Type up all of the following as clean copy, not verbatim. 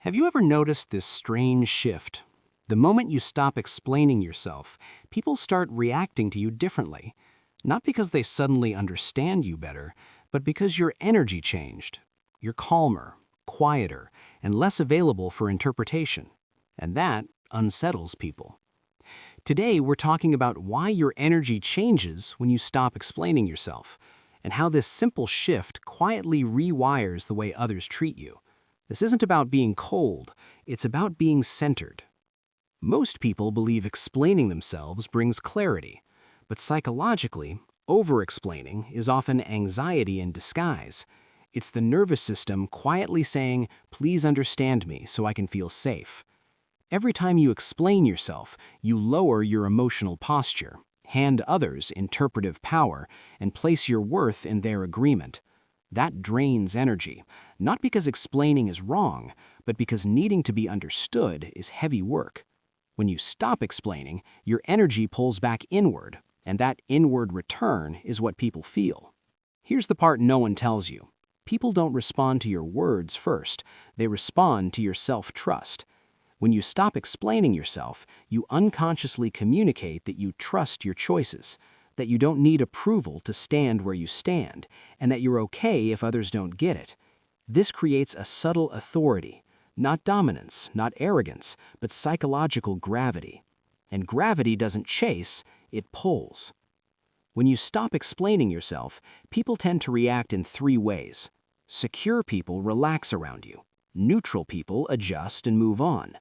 Have you ever noticed this strange shift? The moment you stop explaining yourself, people start reacting to you differently. Not because they suddenly understand you better, but because your energy changed. You're calmer, quieter, and less available for interpretation. And that unsettles people. Today, we're talking about why your energy changes when you stop explaining yourself, and how this simple shift quietly rewires the way others treat you. This isn't about being cold, it's about being centered. Most people believe explaining themselves brings clarity, but psychologically, over-explaining is often anxiety in disguise. It's the nervous system quietly saying, "Please understand me so I can feel safe." Every time you explain yourself, you lower your emotional posture, hand others interpretive power, and place your worth in their agreement. That drains energy, not because explaining is wrong, but because needing to be understood is heavy work. When you stop explaining, your energy pulls back inward, and that inward return is what people feel. Here's the part no one tells you. People don't respond to your words first, they respond to your self-trust. When you stop explaining yourself, you unconsciously communicate that you trust your choices, that you don't need approval to stand where you stand, and that you're okay if others don't get it. This creates a subtle authority, not dominance, not arrogance, but psychological gravity. And gravity doesn't chase, it pulls. When you stop explaining yourself, people tend to react in three ways. Secure people relax around you. Neutral people adjust and move on.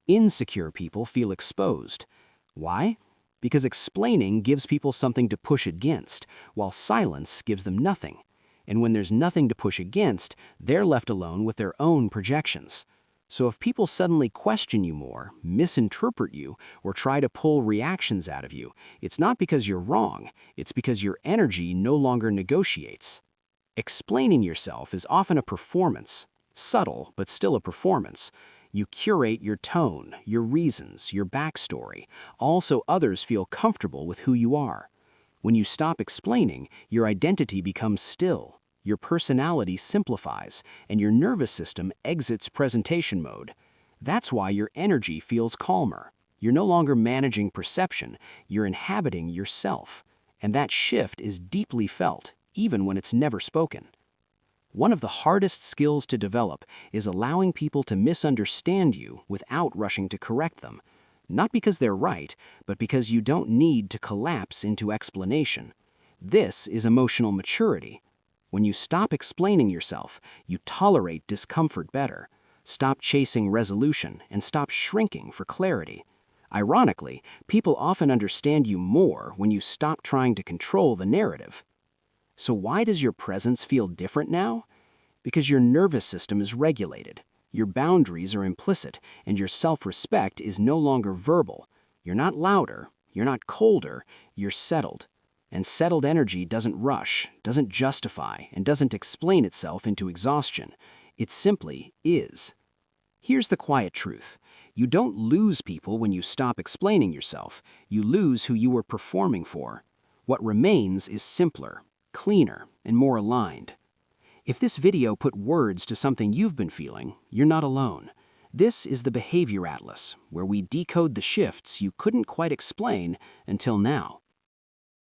Insecure people feel exposed. Why? Because explaining gives people something to push against, while silence gives them nothing. And when there's nothing to push against, they're left alone with their own projections. So if people suddenly question you more, misinterpret you, or try to pull reactions out of you, it's not because you're wrong, it's because your energy no longer negotiates. Explaining yourself is often a performance, subtle but still a performance. You curate your tone, your reasons, your backstory, all so others feel comfortable with who you are. When you stop explaining, your identity becomes still, your personality simplifies, and your nervous system exits presentation mode. That's why your energy feels calmer. You're no longer managing perception, you're inhabiting yourself. And that shift is deeply felt, even when it's never spoken. One of the hardest skills to develop is allowing people to misunderstand you without rushing to correct them. Not because they're right, but because you don't need to collapse into explanation. This is emotional maturity. When you stop explaining yourself, you tolerate discomfort better. Stop chasing resolution and stop shrinking for clarity. Ironically, people often understand you more when you stop trying to control the narrative. So why does your presence feel different now? Because your nervous system is regulated, your boundaries are implicit, and your self-respect is no longer verbal. You're not louder, you're not colder, you're settled. And settled energy doesn't rush, doesn't justify, and doesn't explain itself into exhaustion. It simply is. Here's the quiet truth. You don't lose people when you stop explaining yourself. You lose who you were performing for. What remains is simpler, cleaner, and more aligned. If this video put words to something you've been feeling, you're not alone. This is the Behavior Atlas, where we decode the shifts you couldn't quite explain until now.